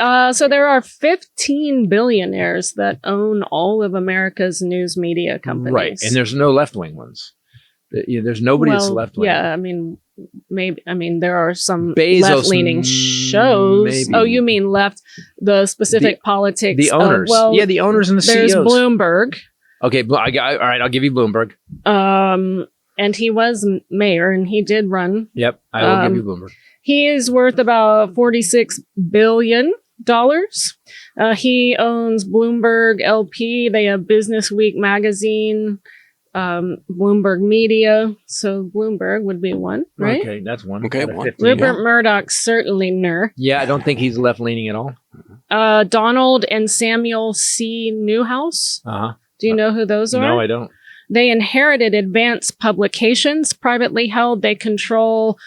So there are 15 billionaires that own all of America's news media companies. Right. And there's no left-wing ones. There's nobody that's left-wing. Yeah, I mean, maybe. I mean, there are some Bezos, left-leaning shows. maybe. Oh, you mean left? The specific politics. The owners. The owners and the there's CEOs. Bloomberg. Okay, all right, I'll give you Bloomberg. And he was mayor, and he did run. Yep, I will give you Bloomberg. He is worth about $46 billion. He owns Bloomberg LP. They have Business Week magazine, Bloomberg Media. So Bloomberg would be one, right? Okay, that's one. Okay, one. Rupert Murdoch, certainly ner. Yeah, I don't think he's left-leaning at all. Donald and Samuel C. Newhouse. Uh-huh. Do you know who those are? No, I don't. They inherited Advance Publications, privately held. They control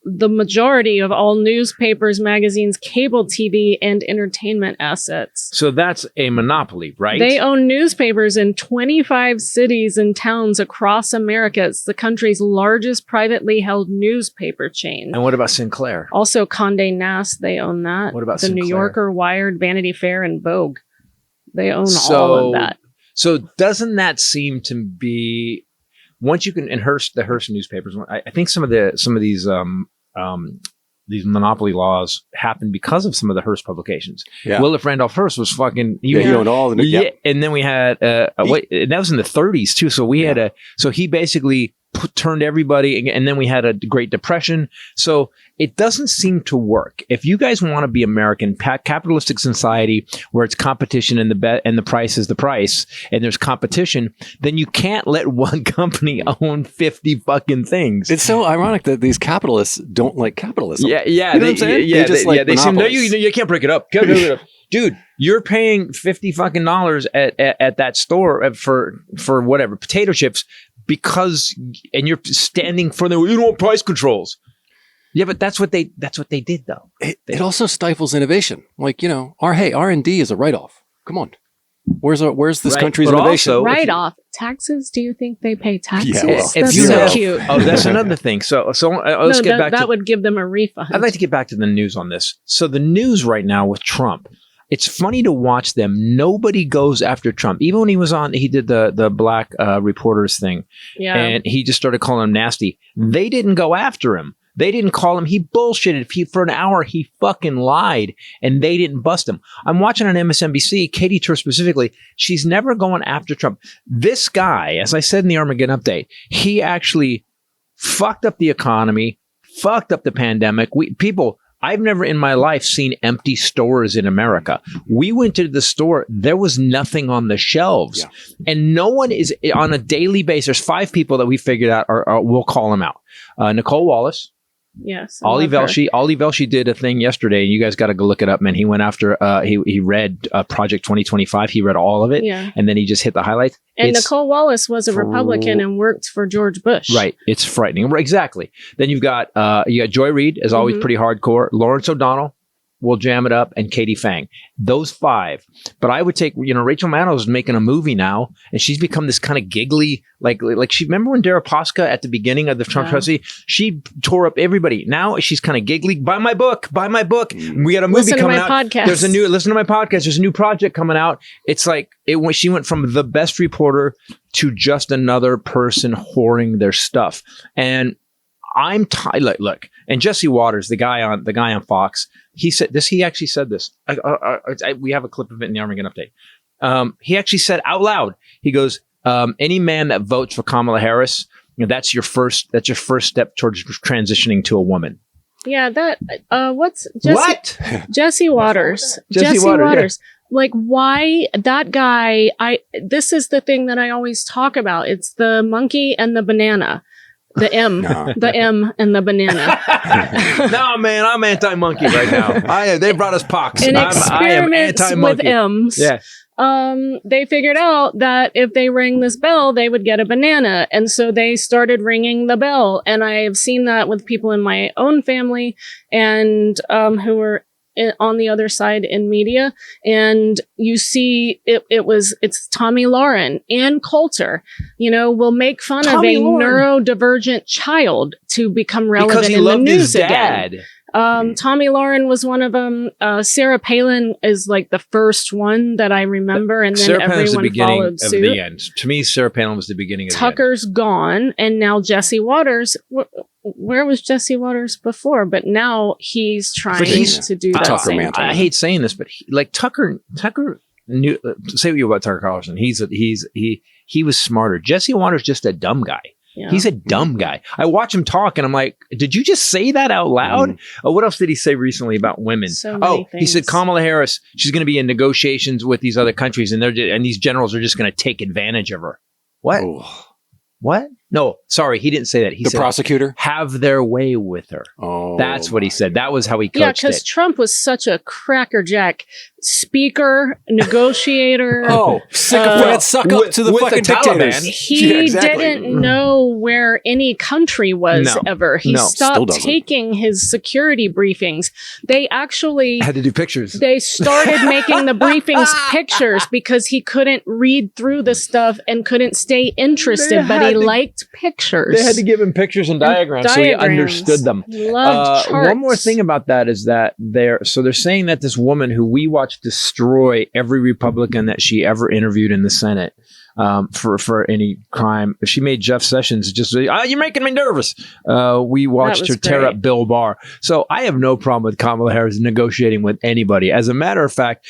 the majority of all newspapers, magazines, cable TV, and entertainment assets. So that's a monopoly, right? They own newspapers in 25 cities and towns across America. It's the country's largest privately held newspaper chain. And what about Sinclair? Also, Condé Nast, they own that. What about the Sinclair? New Yorker, Wired, Vanity Fair, and Vogue? They own all of that. So doesn't that seem to be once you can Hearst newspapers? I think some of these monopoly laws happened because of some of the Hearst publications. Yeah. William Randolph Hearst was fucking. He owned all the. Yeah, and then we had and that was in the 30s too. So we had so he basically turned everybody, and then we had a Great Depression. So it doesn't seem to work. If you guys want to be American, capitalistic society where it's competition and the price is the price, and there's competition, then you can't let one company own 50 fucking things. It's so ironic that these capitalists don't like capitalism. Yeah. You know what I'm saying? Yeah, they just like they seem, no, monopolies. you can't break it up. Dude, you're paying $50 fucking at that store for whatever potato chips and you're standing for you don't want price controls. Yeah, but that's what they did though. It also stifles innovation. Like, R&D is a write-off. Come on. Where's this country's innovation? Also, Write-off. Taxes? Do you think they pay taxes? Yeah, well, That's so cute. Oh, that's another thing. So let's get back to that would give them a refund. I'd like to get back to the news on this. So the news right now with Trump, it's funny to watch them. Nobody goes after Trump. Even when he did the black reporters thing, and he just started calling them nasty. They didn't go after him. They didn't call him. He bullshitted. For an hour, he fucking lied, and they didn't bust him. I'm watching on MSNBC, Katie Tur specifically. She's never going after Trump. This guy, as I said in the Armageddon update, he actually fucked up the economy, fucked up the pandemic. I've never in my life seen empty stores in America. We went to the store. There was nothing on the shelves. Yeah. And no one is on a daily basis. There's 5 people that we figured out we'll call them out. Nicole Wallace. Yes. Ollie Velshi did a thing yesterday, and you guys got to go look it up, man. He went after, he read Project 2025. He read all of it, and then he just hit the highlights. And Nicole Wallace was a Republican and worked for George Bush. Right. It's frightening. Exactly. Then you've got Joy Reid, as always, pretty hardcore. Lawrence O'Donnell will jam it up, and Katie Fang. Those 5. But I would take, Rachel Maddow is making a movie now, and she's become this kind of giggly, like she, remember when Deripaska at the beginning of the Trump presidency, she tore up everybody. Now she's kind of giggly. Buy my book. We got a movie coming out. Podcast. Listen to my podcast. There's a new project coming out. It's like, she went from the best reporter to just another person whoring their stuff. And I'm tired. Look, and Jesse Waters, the guy on Fox, he said this. He actually said this. We have a clip of it in the Armageddon update. He actually said out loud. He goes, "Any man that votes for Kamala Harris, that's your first step towards transitioning to a woman." Yeah, what's Jesse Waters? Jesse Waters. Yeah. Like, why that guy? This is the thing that I always talk about. It's the monkey and the banana. The M and the banana. No, man, I'm anti-monkey right now. They brought us pox. In experiments with M's, they figured out that if they rang this bell, they would get a banana. And so they started ringing the bell. And I have seen that with people in my own family and who were on the other side in media, and you see it's Tommy Lauren and Coulter, will make fun of a neurodivergent child to become relevant in the news again. Tommy Lauren was one of them. Sarah Palin is like the first one that I remember, and then Sarah Palin's everyone the beginning followed of suit. the end. To me, Sarah Palin was the beginning of Tucker's gone, and now Jesse Waters. Where was Jesse Waters before? But now he's trying to do that. Tucker same mantle. I hate saying this, but Tucker knew. Say what you about Tucker Carlson. He was smarter. Jesse Waters just a dumb guy. Yeah. He's a dumb guy. I watch him talk and I'm like, did you just say that out loud? What else did he say recently about women? He said Kamala Harris, she's going to be in negotiations with these other countries and these generals are just going to take advantage of her. What? Oh. What? No, sorry, he didn't say that. He said, prosecutor? Have their way with her. Oh, that's what he said. That was how he coached it. Yeah, because Trump was such a crackerjack speaker, negotiator. Sycophant, suck up to the fucking dictators. He didn't know where any country was ever. He stopped taking his security briefings. They actually had to do pictures. They started making the briefings pictures because he couldn't read through the stuff and couldn't stay interested, but he liked pictures. They had to give him pictures and diagrams so he understood them. Loved charts. One more thing about that is that they're saying that this woman who we watched destroy every Republican that she ever interviewed in the Senate for any crime. She made Jeff Sessions just say, you're making me nervous. We watched her tear up Bill Barr. So I have no problem with Kamala Harris negotiating with anybody. As a matter of fact,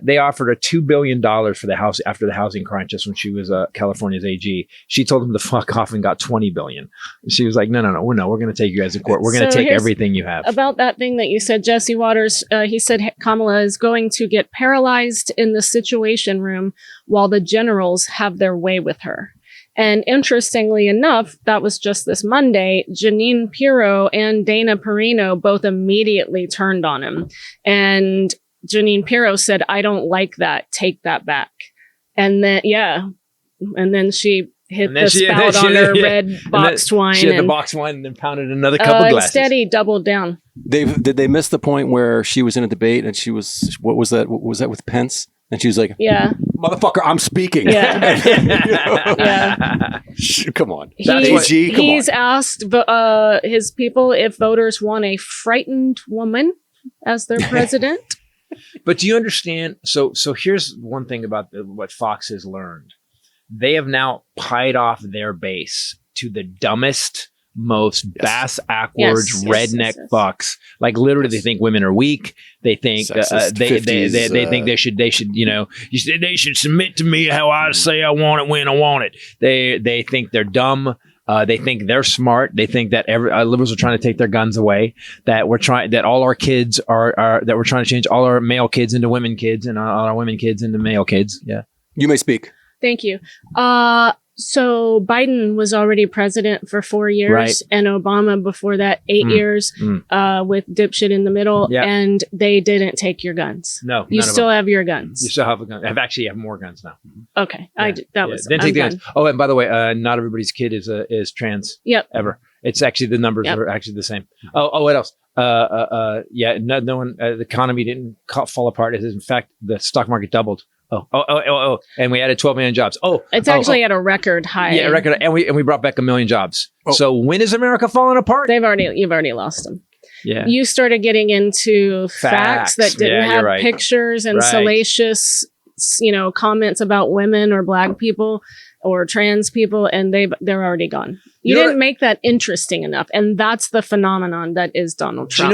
they offered her $2 billion for the house after the housing crunch just when she was California's AG. She told them to fuck off and got $20 billion. She was like, no, we're going to take you guys to court. We're going to take everything you have. About that thing that you said, Jesse Waters, he said Kamala is going to get paralyzed in the Situation Room while the generals have their way with her. And interestingly enough, that was just this Monday, Jeanine Pirro and Dana Perino both immediately turned on him. And Jeanine Pirro said, I don't like that. Take that back. And then, and then she hit the spout on her red boxed wine. She had the boxed wine and then pounded another couple glasses. Instead, he doubled down. Did they miss the point where she was in a debate and she was, what was that? What was that with Pence? And she was like, motherfucker, I'm speaking. Yeah. Come on. He's asked his people if voters want a frightened woman as their president. But do you understand? So here's one thing about what Fox has learned. They have now pied off their base to the dumbest, most bass-ackwards redneck fucks. Like literally, they think women are weak. They think they think they should they should submit to me how I say I want it when I want it. They think they're dumb. They think they're smart. They think that liberals are trying to take their guns away. That all our kids that we're trying to change all our male kids into women kids and all our women kids into male kids. Yeah, you may speak. Thank you. So Biden was already president for 4 years, right, and Obama before that 8 years, with dipshit in the middle, and they didn't take your guns. No, you still have your guns. You still have a gun. I actually have more guns now. Okay, didn't take the guns. Oh, and by the way, not everybody's kid is trans. Yep. Ever. It's actually the numbers are actually the same. Oh, what else? No one. The economy didn't fall apart. In fact, the stock market doubled. Oh! And we added 12 million jobs. It's actually at a record high. Yeah, a record, and we brought back 1 million jobs. So when is America falling apart? You've already lost them. Yeah, you started getting into facts that didn't have pictures and salacious, comments about women or black people or trans people, and they're already gone. You didn't make that interesting enough, and that's the phenomenon that is Donald Trump.